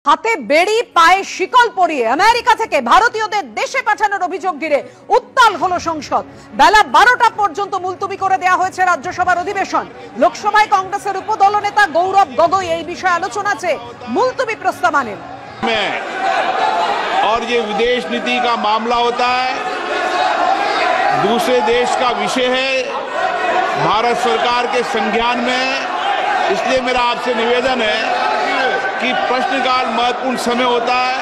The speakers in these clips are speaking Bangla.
হাতে বেড়ি পায়ে শিকল পরিয়ে আমেরিকা থেকে ভারতীয়দের দেশে পাঠানোর অভিযোগ ঘিরে উত্তাল হলো সংসদ। বেলা 12টা পর্যন্ত মুলতবি করে দেওয়া হয়েছে রাজ্যসভার অধিবেশন। লোকসভায় কংগ্রেসের উপদল নেতা গৌরব গগৈ এই বিষয়ে আলোচনা চেয়ে মুলতবি প্রস্তাব আনেন। और ये विदेश नीति का मामला होता है, दूसरे देश का विषय है, भारत सरकार के संज्ञान में। इसलिए मेरा आपसे निवेदन है कि प्रश्नकाल महत्वपूर्ण समय होता है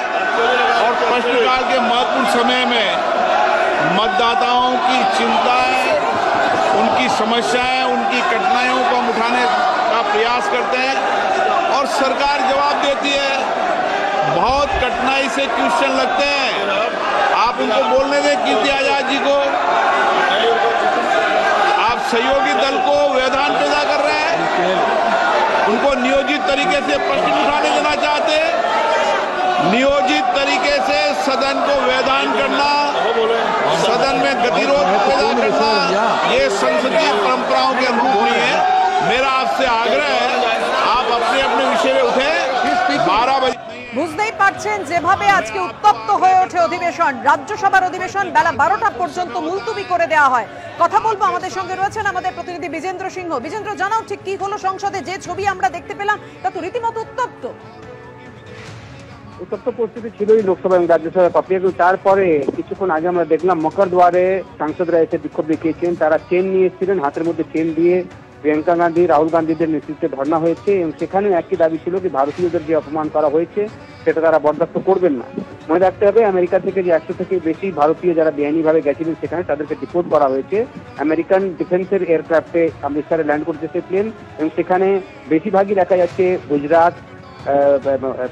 और प्रश्नकाल के महत्वपूर्ण समय में मतदाताओं की चिंताएं, उनकी समस्याएं, उनकी कठिनाइयों को हम उठाने का प्रयास करते हैं और सरकार जवाब देती है। बहुत कठिनाई से क्वेश्चन लगते हैं, आप उनको बोलने दें कीर्ति आजाद जी को। आप सहयोगी दल को व्यवधान पैदा कर रहे हैं, उनको नियोजित तरीके से प्रश्न उठाने देना चाहते हैं। नियोजित तरीके से सदन को व्यवधान करना, सदन में गतिरोध पैदा करना, ये संसदीय परंपराओं के अनुरूप नहीं है। मेरा आपसे आग्रह है, आप अपने अपने विषय में उठे। 12 बजे বুঝতেই পারছেন যেভাবে আজকে উত্তপ্ত হয়ে ওঠে অধিবেশন, রাজ্যসভার অধিবেশন বেলা 12টা পর্যন্ত মুলতবি করে দেওয়া হয়। কথা বলবো, আমাদের সঙ্গে রয়েছেন আমাদের প্রতিনিধি বিজেন্দ্র সিংহ। বিজেন্দ্র, জানাও ঠিক কি হলো সংসদে? যে ছবি আমরা দেখতে পেলাম তা তো রীতিমতো উত্তপ্ত পরিস্থিতি ছিলই লোকসভা এবং রাজ্যসভায় পাপিয়ে। কিন্তু তারপরে কিছুক্ষণ আগে আমরা দেখলাম মকরদুয়ারে সাংসদরা এসে বিক্ষোভ দেখিয়েছেন। তারা চেন নিয়ে এসেছিলেন, হাতের মধ্যে চেন দিয়ে প্রিয়াঙ্কা গান্ধী, রাহুল গান্ধীদের নেতৃত্বে ধর্ণা হয়েছে এবং সেখানে একই দাবি ছিল যে ভারতীয়দের যে অপমান করা হয়েছে সেটা তারা বরদাস্ত করবেন না। মনে রাখতে হবে, আমেরিকা থেকে যে 100 থেকে বেশি ভারতীয় যারা বেআইনিভাবে গেছিলেন সেখানে তাদেরকে ডিপোর্ট করা হয়েছে। আমেরিকান ডিফেন্সের এয়ারক্রাফটে অমৃতসরে ল্যান্ড করতে প্লেন এবং সেখানে বেশিরভাগই দেখা যাচ্ছে গুজরাট,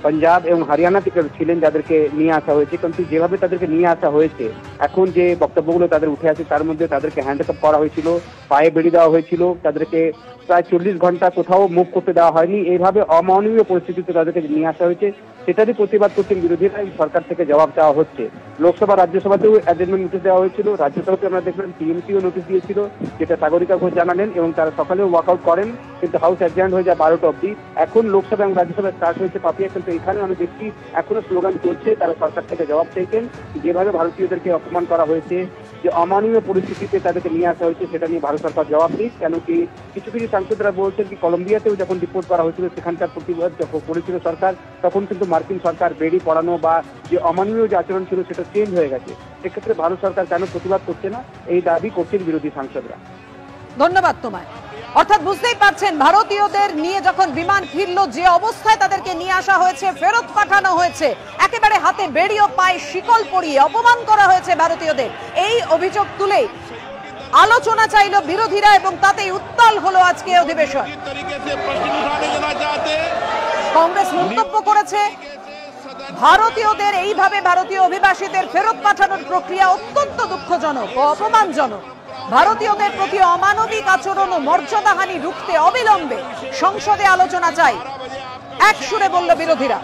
পাঞ্জাব এবং হরিয়ানা থেকে ছিলেন যাদেরকে নিয়ে আসা হয়েছে। কিন্তু যেভাবে তাদেরকে নিয়ে আসা হয়েছে, এখন যে বক্তব্যগুলো তাদের উঠে আসে তার মধ্যে তাদেরকে হ্যান্ডকাপ করা হয়েছিল, পায়ে বেড়ি দেওয়া হয়েছিল, তাদেরকে প্রায় 40 ঘন্টা কোথাও মুভ করতে দেওয়া হয়নি। এইভাবে অমানবীয় পরিস্থিতিতে তাদেরকে নিয়ে আসা হয়েছে। সেটারই প্রতিবাদ করছেন বিরোধীরা। সরকার থেকে জবাব দেওয়া হচ্ছে। লোকসভা রাজ্যসভাতেও অ্যাডজমেন্ট নোটিশ দেওয়া হয়েছিল, রাজ্যসভাতে আমরা দেখলাম টিএমসিও নোটিশ দিয়েছিল, যেটা সাগরিকা ঘোষ জানালেন এবং তারা সকালেও ওয়াকআউট করেন, কিন্তু হাউস অ্যাডজার্ন হয়ে যায় 12টা অবধি। এখন লোকসভা এবং রাজ্যসভায় স্টার্ট হয়েছে পাপিয়া, কিন্তু এখানে আমি দেখছি এখনো স্লোগান চলছে। তারা সরকার থেকে জবাব চাইছেন যেভাবে ভারতীয়দেরকে অপমান করা হয়েছে, যে অমানবীয় পরিস্থিতিতে তাদেরকে নিয়ে আসা হয়েছে সেটা নিয়ে ভারত সরকার জবাব দিক। কেন কি কিছু কিছু সাংসদরা বলছেন কি কলম্বিয়াতেও যখন রিপোর্ট করা হয়েছিল সেখানকার প্রতিবাদ যখন করেছিল সরকার, তখন কিন্তু মার্কিন সরকার বেড়ি পড়ানো বা যে অমানবীয় যে আচরণ ছিল সেটা চেঞ্জ হয়ে গেছে। সেক্ষেত্রে ভারত সরকার কেন প্রতিবাদ করছে না, এই দাবি করছেন বিরোধী সাংসদরা। ধন্যবাদ তোমায়। অর্থাৎ বুঝতেই পারছেন, ভারতীয়দের নিয়ে যখন বিমান ফিরলো, যে অবস্থায় তাদেরকে নিয়ে আসা হয়েছে, ফেরত পাঠানো হয়েছে, একেবারে হাতে বেড়ি ও পায়ে শিকল পরিয়ে অপমান করা হয়েছে ভারতীয়দের, এই অভিযোগ তুলে আলোচনা চাইল বিরোধীরা এবং তাতেই উত্তাল হলো আজকে অধিবেশন। কংগ্রেস মন্তব্য করেছে, ভারতীয়দের এইভাবে ভারতীয় অভিবাসীদের ফেরত পাঠানোর প্রক্রিয়া অত্যন্ত দুঃখজনক ও অপমানজনক। ভারতীয়দের প্রতি অমানবিক আচরণ ও মর্যাদাহানি রুখতে অবিলম্বে সংসদে আলোচনা চাই, এক সুরে বলল বিরোধীরা।